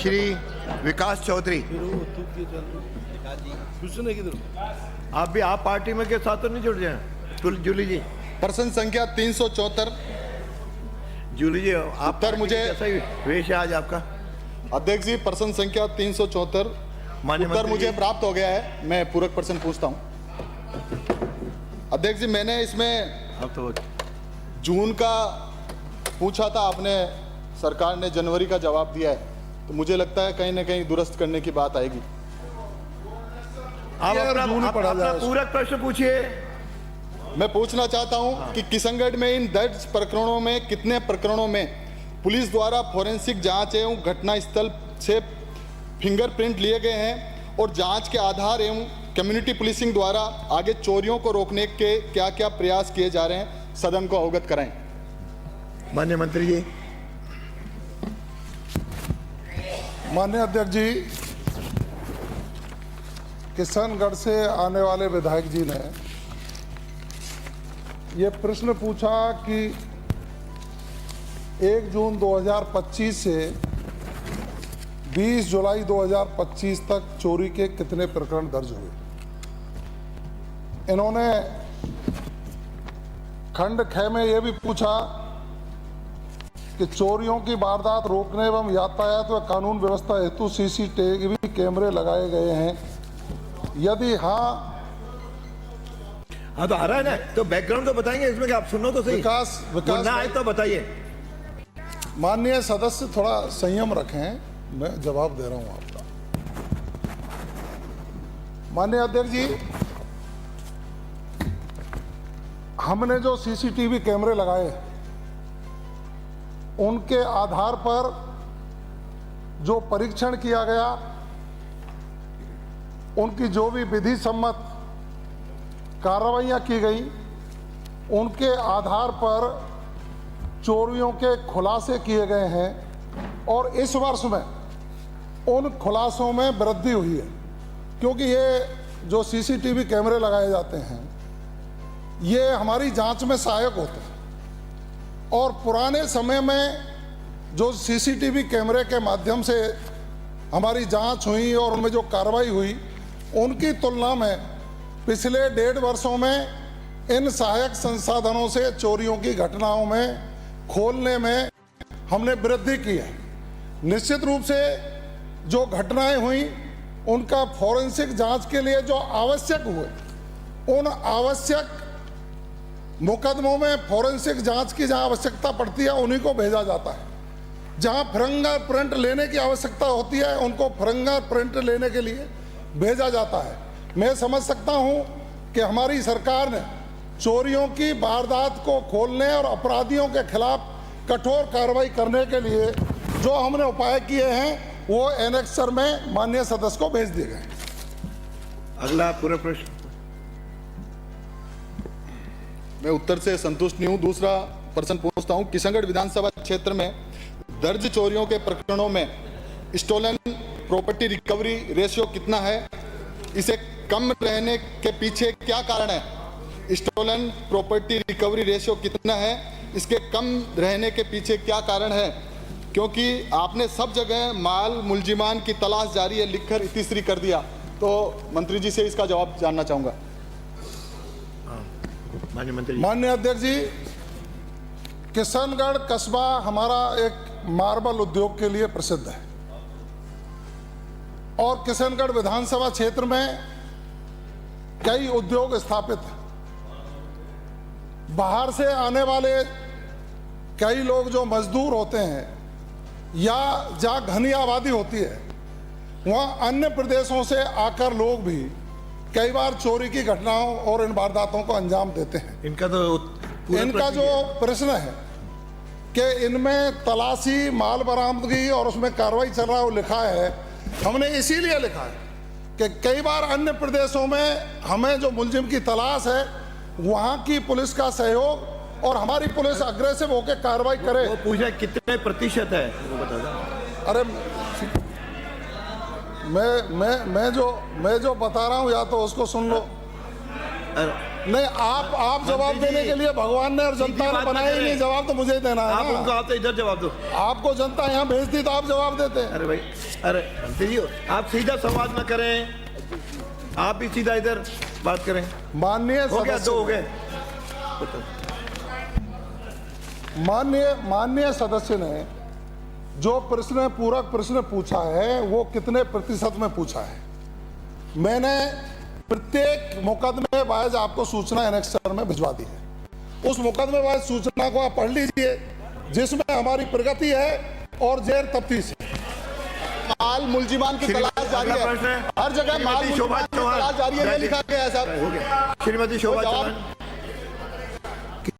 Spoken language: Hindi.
श्री विकास चौधरी। आप भी आप पार्टी में के साथ तो नहीं जुड़ जाए। जूली जी, प्रश्न संख्या 374। जूली जी आप उत्तर मुझे कैसा वेश है आज आपका? अध्यक्ष जी, प्रश्न संख्या 374 उत्तर मुझे प्राप्त हो गया है। मैं पूरक प्रश्न पूछता हूं। अध्यक्ष जी, मैंने इसमें अब तो जून का पूछा था, आपने सरकार ने जनवरी का जवाब दिया है, तो मुझे लगता है कहीं ना कहीं दुरुस्त करने की बात आएगी। आप अपना पूरक प्रश्न पूछिए। मैं पूछना चाहता हूं कि किशनगढ़ में इन दर्ज प्रकरणों में कितने प्रकरणों में पुलिस द्वारा फोरेंसिक जांच एवं घटनास्थल से फिंगरप्रिंट लिए गए हैं और जांच के आधार एवं कम्युनिटी पुलिसिंग द्वारा आगे चोरियों को रोकने के क्या क्या प्रयास किए जा रहे हैं, सदन को अवगत कराएं। माननीय मंत्री जी। माननीय अध्यक्ष जी, किशनगढ़ से आने वाले विधायक जी ने ये प्रश्न पूछा कि 1 जून 2025 से 20 जुलाई 2025 तक चोरी के कितने प्रकरण दर्ज हुए। इन्होंने खंड ख में यह भी पूछा कि चोरियों की वारदात रोकने एवं यातायात व कानून व्यवस्था हेतु सीसीटीवी कैमरे लगाए गए हैं। यदि हाँ तो आ रहा है ना, तो बैकग्राउंड तो बताएंगे इसमें कि आप सुनो तो सही। विकास ना आए तो बताइए। माननीय सदस्य थोड़ा संयम रखें, मैं जवाब दे रहा हूं आपका। माननीय अध्यक्ष जी, हमने जो सीसीटीवी कैमरे लगाए उनके आधार पर जो परीक्षण किया गया, उनकी जो भी विधि सम्मत कार्रवाइयां की गई, उनके आधार पर चोरियों के खुलासे किए गए हैं और इस वर्ष में उन खुलासों में वृद्धि हुई है। क्योंकि ये जो सीसीटीवी कैमरे लगाए जाते हैं ये हमारी जांच में सहायक होते हैं और पुराने समय में जो सीसीटीवी कैमरे के माध्यम से हमारी जांच हुई और उनमें जो कार्रवाई हुई, उनकी तुलना में पिछले 1.5 वर्षों में इन सहायक संसाधनों से चोरियों की घटनाओं में खोलने में हमने वृद्धि की है। निश्चित रूप से जो घटनाएं हुई उनका फोरेंसिक जांच के लिए जो आवश्यक हुए, उन आवश्यक मुकदमों में फोरेंसिक जांच की जहां आवश्यकता पड़ती है उन्हीं को भेजा जाता है। जहां फिंगरप्रिंट लेने की आवश्यकता होती है उनको फिंगरप्रिंट लेने के लिए भेजा जाता है। मैं समझ सकता हूं कि हमारी सरकार ने चोरियों की वारदात को खोलने और अपराधियों के खिलाफ कठोर कार्रवाई करने के लिए जो हमने उपाय किए हैं वो एनेक्सर में माननीय सदस्य को भेज दिए गए। अगला पूरा प्रश्न। मैं उत्तर से संतुष्ट नहीं हूं। दूसरा प्रश्न पूछता हूं। किशनगढ़ विधानसभा क्षेत्र में दर्ज चोरियों के प्रकरणों में स्टोलन प्रॉपर्टी रिकवरी रेशियो कितना है? इसे कम रहने के पीछे क्या कारण है? स्टोलन प्रॉपर्टी रिकवरी रेशियो कितना है? इसके कम रहने के पीछे क्या कारण है? क्योंकि आपने सब जगह माल मुलजिमान की तलाश जारी है लिखकर इतिश्री कर दिया। तो मंत्री जी से इसका जवाब जानना चाहूंगा। माननीय अध्यक्ष जी, किशनगढ़ कस्बा हमारा एक मार्बल उद्योग के लिए प्रसिद्ध है और किशनगढ़ विधानसभा क्षेत्र में कई उद्योग स्थापित हैं। बाहर से आने वाले कई लोग जो मजदूर होते हैं या जहाँ घनी आबादी होती है वहाँ अन्य प्रदेशों से आकर लोग भी कई बार चोरी की घटनाओं और इन वारदातों को अंजाम देते हैं। इनका जो प्रश्न है कि इनमें तलाशी, माल बरामदगी और उसमें कार्रवाई चल रहा है वो लिखा है, हमने इसीलिए लिखा है कि कई बार अन्य प्रदेशों में हमें जो मुलजिम की तलाश है वहाँ की पुलिस का सहयोग और हमारी पुलिस अग्रेसिव होकर कार्रवाई करे। वो पूछा कितने प्रतिशत है वो बता दो। अरे मैं जो बता रहा हूँ या तो उसको सुन लो। नहीं, आप जवाब मंत्री देने जी, के लिए भगवान ने और जनता सीधी ने बात बनाया ना ही नहीं, करें। जवाब तो मुझे ही देना है आप ना। उनको आते इधर जवाब दो। आपको जनता यहाँ भेजती तो आप जवाब देते। अरे भाई, अरे मंत्री जी, आप सीधा संवाद न करें, आप भी सीधा इधर बात करें। माननीय हो गया, दो हो सदस्य, गए। माननीय सदस्य ने जो प्रश्न, पूरक प्रश्न पूछा है वो कितने प्रतिशत में पूछा है। मैंने प्रत्येक मुकदमे वाइज आपको सूचना एनेक्सर में भिजवा दी है। उस मुकदमे वाइज सूचना को आप पढ़ लीजिए, जिसमें हमारी प्रगति है और जेर तफ्तीश है। माल मुलजिमान की तलाश जारी अगला प्रश्न है, है। हर जगह माल श्रीमती शोभा मुलजिमान की चौहान। तलाश जारी है, ये लिखा गया है साहब। हो गया। श्रीमती शोभा जवाब- चौहान।